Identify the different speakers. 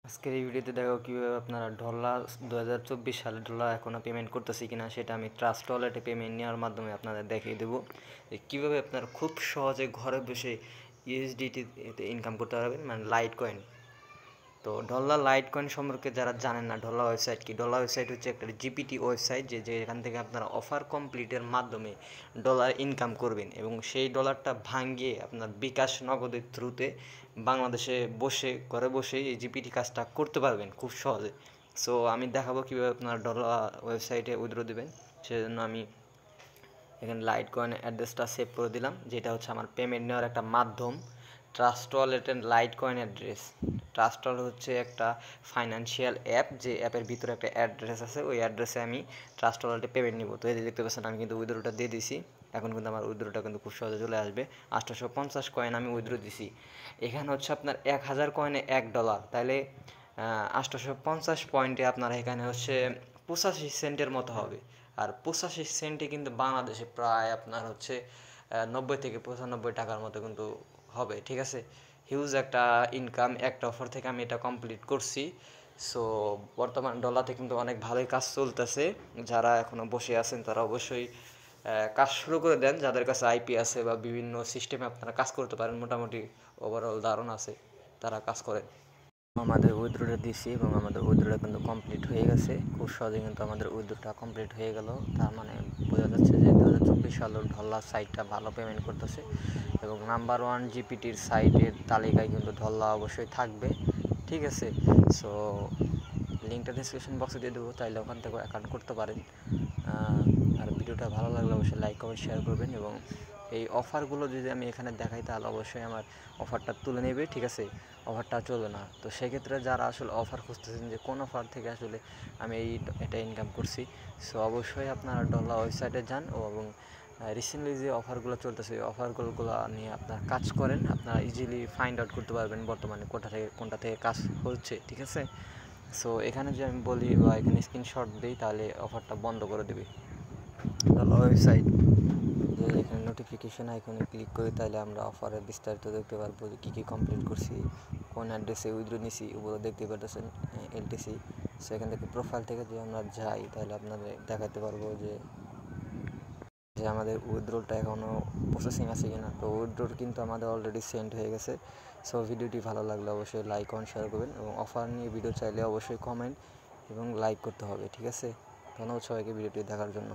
Speaker 1: আজকের এই ভিডিওতে দেখো কীভাবে আপনারা ডলার 2024 সালে ডলার এখনও পেমেন্ট করতেছি কিনা সেটা আমি ট্রাস্ট ওয়ালেটে পেমেন্ট নেওয়ার মাধ্যমে আপনাদের দেখিয়ে দেবো যে কীভাবে আপনারা খুব সহজে ঘরে বসে ইউএসডিটিতে ইনকাম করতে পারবেন, মানে লাইট কয়েন। তো ডলার লাইট কয়েন সম্পর্কে যারা জানেন না, ডলার ওয়েবসাইট কি? ডলার ওয়েবসাইট হচ্ছে একটা জিপিটি ওয়েবসাইট যেখান থেকে আপনারা অফার কমপ্লিটের মাধ্যমে ডলার ইনকাম করবেন এবং সেই ডলারটা ভাঙিয়ে আপনার বিকাশ নগদের থ্রুতে বাংলাদেশে বসে ঘরে বসেই এই জিপিটি কাজটা করতে পারবেন খুব সহজে। সো আমি দেখাবো কীভাবে আপনারা ডলার ওয়েবসাইটে উইথড্র দেবেন। সেজন্য আমি এখানে লাইট কয়েন অ্যাড্রেসটা সেভ করে দিলাম, যেটা হচ্ছে আমার পেমেন্ট নেওয়ার একটা মাধ্যম। ট্রাস্ট ওয়ালেটের light coin address. Trust wallet হচ্ছে একটা ফাইন্যান্সিয়াল অ্যাপ, যে অ্যাপের ভিতরে একটা অ্যাড্রেস আছে, ওই অ্যাড্রেসে আমি ট্রাস্ট ওয়ালেটে পেমেন্ট নিব। তো এই দেখতে পাচ্ছেন আমি কিন্তু উইথড্রটা দিয়ে দিছি। এখন কিন্তু আমার উইথড্রটা কিন্তু খুব সহজে চলে আসবে। 850 কয়েন আমি উইথড্র দিছি। এখানে হচ্ছে আপনার 1000 কয়েনে $1, তাহলে 850 পয়েন্টে আপনার এখানে হচ্ছে 85 সেন্টের মতো হবে। আর 85 সেন্টে কিন্তু বাংলাদেশে প্রায় আপনার হচ্ছে 90 থেকে 95 টাকার মতো কিন্তু হবে, ঠিক আছে। হিউজ একটা ইনকাম, একটা অফার থেকে আমি এটা কমপ্লিট করছি। সো বর্তমান ডলাতে কিন্তু অনেক ভালোই কাজ চলতেছে। যারা এখনও বসে আছেন তারা অবশ্যই কাজ শুরু করে দেন। যাদের কাছে আইপি আছে বা বিভিন্ন সিস্টেমে আপনারা কাজ করতে পারেন, মোটামুটি ওভারঅল ধারণা আছে, তারা কাজ করেন। আমাদের উইথড্রটা দিছি এবং আমাদের উইথড্রটা কিন্তু কমপ্লিট হয়ে গেছে। খুব সহজে কিন্তু আমাদের উইথড্রটা কমপ্লিট হয়ে গেল। তার মানে বোঝা যাচ্ছে যে 2024 সালের ডলার সাইটটা ভালো পেমেন্ট করতেছে এবং নাম্বার 1 জিপিটির সাইটের তালিকায় কিন্তু ডলার অবশ্যই থাকবে, ঠিক আছে। সো লিঙ্কটা ডিসক্রিপশন বক্সে দিয়ে দেবো, তাইলে ওখান থেকে অ্যাকাউন্ট করতে পারেন। আর ভিডিওটা ভালো লাগলে অবশ্যই লাইক কমেন্ট শেয়ার করবেন এবং এই অফারগুলো যদি আমি এখানে দেখাই তাহলে অবশ্যই আমার অফারটা তুলে নেবে, ঠিক আছে। অফারটা চলবে না। তো সেক্ষেত্রে যারা আসলে অফার খুঁজতেছেন যে কোন অফার থেকে আসলে আমি এটা ইনকাম করছি, সো অবশ্যই আপনারা ডলার ওয়েবসাইটে যান এবং রিসেন্টলি যে অফারগুলো চলতেছে ওই অফারগুলো নিয়ে আপনারা কাজ করেন। আপনারা ইজিলি ফাইন্ড আউট করতে পারবেন বর্তমানে কোনটা থেকে কাজ হচ্ছে, ঠিক আছে। সো এখানে যে আমি বলি বা এখানে স্ক্রিনশট দিই তাহলে অফারটা বন্ধ করে দেবে ডলার ওয়েবসাইট। যে এখানে নোটিফিকেশন আইকনে ক্লিক করি তাহলে আমরা অফারের বিস্তারিত দেখতে পারবো, যে কী কী কমপ্লিট করছি, কোন অ্যাড্রেসে উইথড্র নিছি, ওগুলো দেখতে পারতেছেন এলটিসি। সেখান থেকে প্রোফাইল থেকে যদি আমরা যাই তাহলে আপনাদের দেখাতে পারবো যে আমাদের উইথড্রটা এখনও প্রসেসিং আছে কিনা। তো উইথড্রোর কিন্তু আমাদের অলরেডি সেন্ড হয়ে গেছে। সো ভিডিওটি ভালো লাগলে অবশ্যই লাইক কমেন্ট শেয়ার করবেন এবং অফার নিয়ে ভিডিও চাইলে অবশ্যই কমেন্ট এবং লাইক করতে হবে, ঠিক আছে। ধন্যবাদ সবাইকে ভিডিওটি দেখার জন্য।